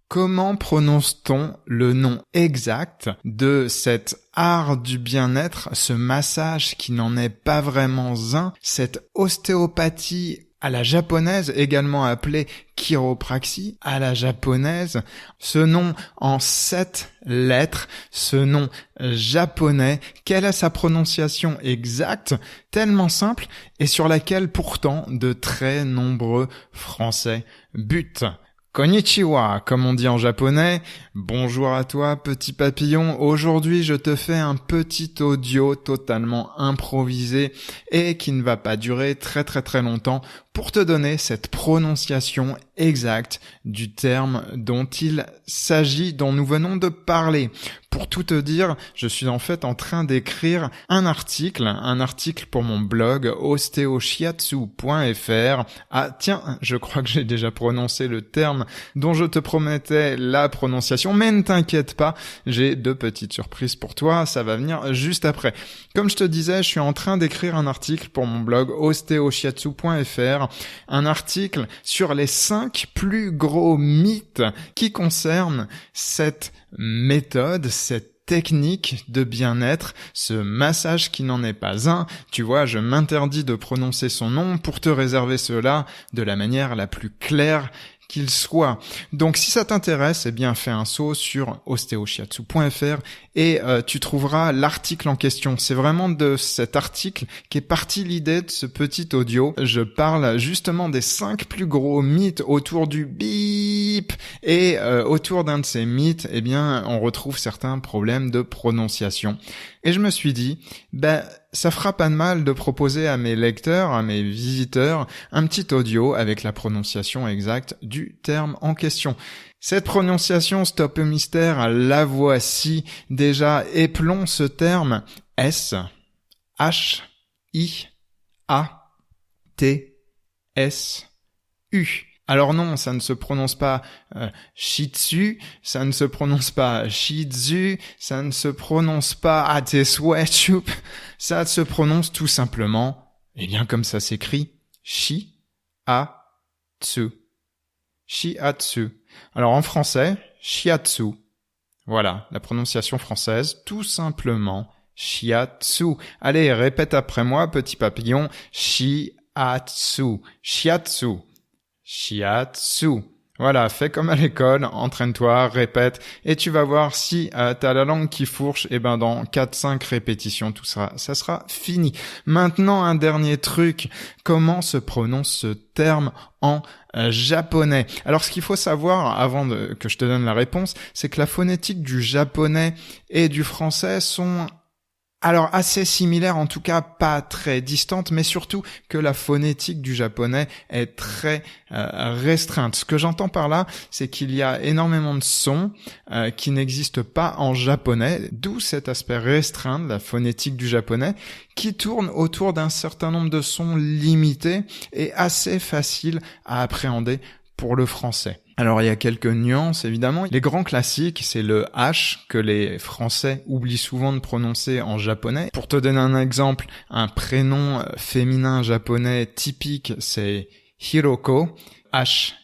Comment prononce-t-on le nom exact de cet art du bien-être, ce massage qui n'en est pas vraiment un, cette ostéopathie à la japonaise, également appelée chiropraxie à la japonaise, ce nom en 7 lettres, ce nom japonais, quelle est sa prononciation exacte, tellement simple et sur laquelle pourtant de très nombreux Français butent. Konnichiwa, comme on dit en japonais. Bonjour à toi, petit papillon. Aujourd'hui, je te fais un petit audio totalement improvisé et qui ne va pas durer très longtemps pour te donner cette prononciation exacte du terme dont il s'agit, dont nous venons de parler. Pour tout te dire, je suis en fait en train d'écrire un article pour mon blog osteoshiatsu.fr. Ah tiens, je crois que j'ai déjà prononcé le terme dont je te promettais la prononciation, mais ne t'inquiète pas, j'ai 2 petites surprises pour toi, ça va venir juste après. Comme je te disais, je suis en train d'écrire un article pour mon blog osteoshiatsu.fr, un article sur les 5 plus gros mythes qui concernent cette méthode, cette technique de bien-être, ce massage qui n'en est pas un. Tu vois, je m'interdis de prononcer son nom pour te réserver cela de la manière la plus claire qu'il soit. Donc si ça t'intéresse, eh bien fais un saut sur osteoshiatsu.fr et tu trouveras l'article en question. C'est vraiment de cet article qu'est partie l'idée de ce petit audio. Je parle justement des 5 plus gros mythes autour du bip et autour d'un de ces mythes, eh bien on retrouve certains problèmes de prononciation. Et je me suis dit, ça fera pas de mal de proposer à mes lecteurs, à mes visiteurs, un petit audio avec la prononciation exacte du terme en question. Cette prononciation, stop le mystère, la voici. Déjà, épelons ce terme S, H, I, A, T, S, U. Alors non, ça ne se prononce pas Shih Tzu, ça ne se prononce pas Shih Tzu, ça ne se prononce pas Ateswetchup, ça se prononce tout simplement, eh bien comme ça s'écrit, Shiatsu. Shiatsu. Alors en français, Shiatsu. Voilà, la prononciation française, tout simplement, Shiatsu. Allez, répète après moi, petit papillon, Shiatsu. Shiatsu. Shiatsu. Voilà, fais comme à l'école, entraîne-toi, répète, et tu vas voir si t'as la langue qui fourche, et dans 4-5 répétitions, ça sera fini. Maintenant, un dernier truc, comment se prononce ce terme en japonais? Alors, ce qu'il faut savoir, avant que je te donne la réponse, c'est que la phonétique du japonais et du français sont alors assez similaire, en tout cas pas très distante, mais surtout que la phonétique du japonais est très restreinte. Ce que j'entends par là, c'est qu'il y a énormément de sons qui n'existent pas en japonais, d'où cet aspect restreint de la phonétique du japonais qui tourne autour d'un certain nombre de sons limités et assez faciles à appréhender pour le français. Alors il y a quelques nuances évidemment. Les grands classiques, c'est le H que les Français oublient souvent de prononcer en japonais. Pour te donner un exemple, un prénom féminin japonais typique, c'est Hiroko, H-I-R-O-K-O,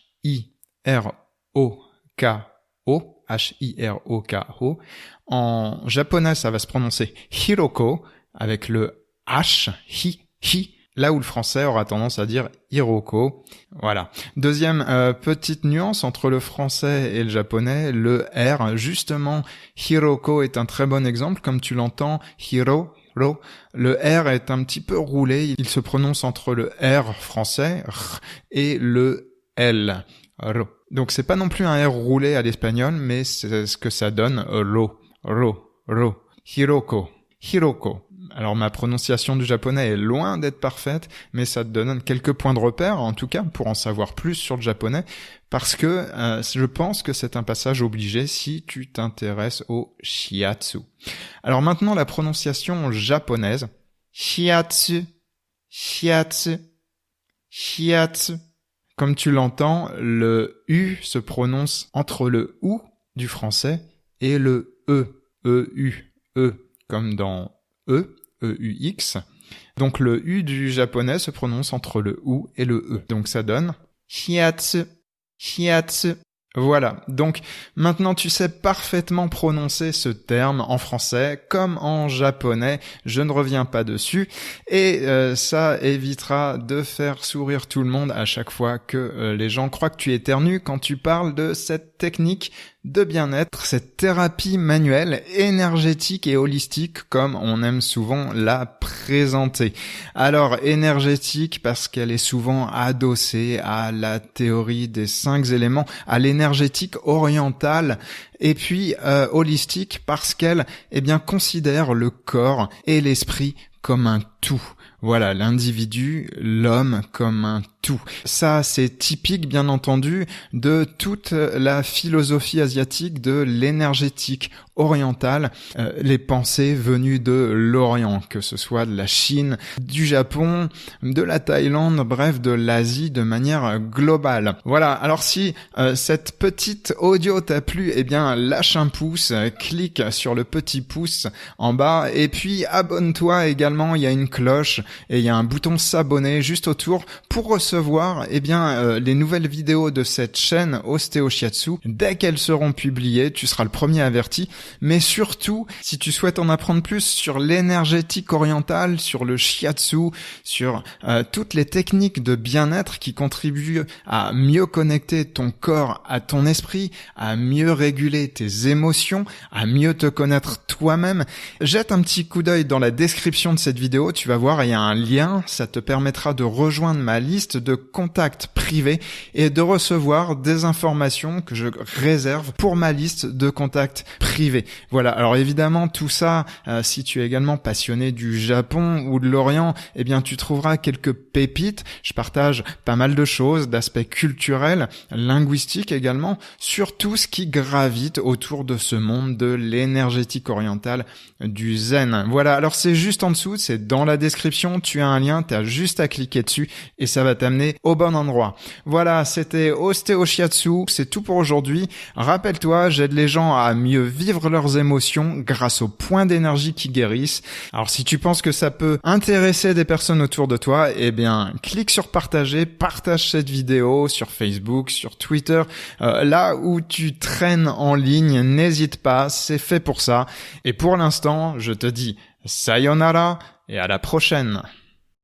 H-I-R-O-K-O. En japonais, ça va se prononcer Hiroko avec le H, hi. Là où le français aura tendance à dire Hiroko. Voilà. Deuxième petite nuance entre le français et le japonais, le R. Justement, Hiroko est un très bon exemple. Comme tu l'entends, Hiro. Le R est un petit peu roulé. Il se prononce entre le R français et le L. Ro. Donc c'est pas non plus un R roulé à l'espagnol, mais c'est ce que ça donne. Ro. Hiroko. Alors ma prononciation du japonais est loin d'être parfaite, mais ça te donne quelques points de repère, en tout cas, pour en savoir plus sur le japonais, parce que je pense que c'est un passage obligé si tu t'intéresses au shiatsu. Alors maintenant, la prononciation japonaise, shiatsu. Comme tu l'entends, le U se prononce entre le OU du français et le E, comme dans E-U-X. Donc le U du japonais se prononce entre le OU et le E. Donc ça donne Shiatsu. Voilà, donc maintenant tu sais parfaitement prononcer ce terme en français comme en japonais, je ne reviens pas dessus, et ça évitera de faire sourire tout le monde à chaque fois que les gens croient que tu éternues quand tu parles de cette technique de bien-être, cette thérapie manuelle, énergétique et holistique comme on aime souvent la présenter. Alors énergétique parce qu'elle est souvent adossée à la théorie des 5 éléments, à l'énergétique orientale, et puis holistique parce qu'elle considère le corps et l'esprit comme un tout. Voilà, l'individu, l'homme comme un tout. Ça, c'est typique, bien entendu, de toute la philosophie asiatique de l'énergétique orientale, les pensées venues de l'Orient, que ce soit de la Chine, du Japon, de la Thaïlande, bref, de l'Asie de manière globale. Voilà, alors si cette petite audio t'a plu, lâche un pouce, clique sur le petit pouce en bas, et puis abonne-toi également, il y a une cloche, et il y a un bouton s'abonner juste autour pour recevoir les nouvelles vidéos de cette chaîne Ostéo Shiatsu. Dès qu'elles seront publiées, tu seras le premier averti. Mais surtout, si tu souhaites en apprendre plus sur l'énergétique orientale, sur le shiatsu, sur toutes les techniques de bien-être qui contribuent à mieux connecter ton corps à ton esprit, à mieux réguler tes émotions, à mieux te connaître toi-même, jette un petit coup d'œil dans la description de cette vidéo, tu vas voir, il y a un lien, ça te permettra de rejoindre ma liste de contacts privés et de recevoir des informations que je réserve pour ma liste de contacts privés. Voilà, alors évidemment tout ça, si tu es également passionné du Japon ou de l'Orient, tu trouveras quelques pépites. Je partage pas mal de choses, d'aspects culturels, linguistiques également, sur tout ce qui gravite autour de ce monde de l'énergétique orientale, du zen. Voilà, alors c'est juste en dessous, c'est dans la description, tu as un lien, tu as juste à cliquer dessus et ça va t'amener au bon endroit. Voilà, c'était Ostéo Shiatsu, c'est tout pour aujourd'hui. Rappelle-toi, j'aide les gens à mieux vivre leurs émotions grâce aux points d'énergie qui guérissent. Alors si tu penses que ça peut intéresser des personnes autour de toi, clique sur partager, partage cette vidéo sur Facebook, sur Twitter, là où tu traînes en ligne, n'hésite pas, c'est fait pour ça. Et pour l'instant, je te dis sayonara et à la prochaine.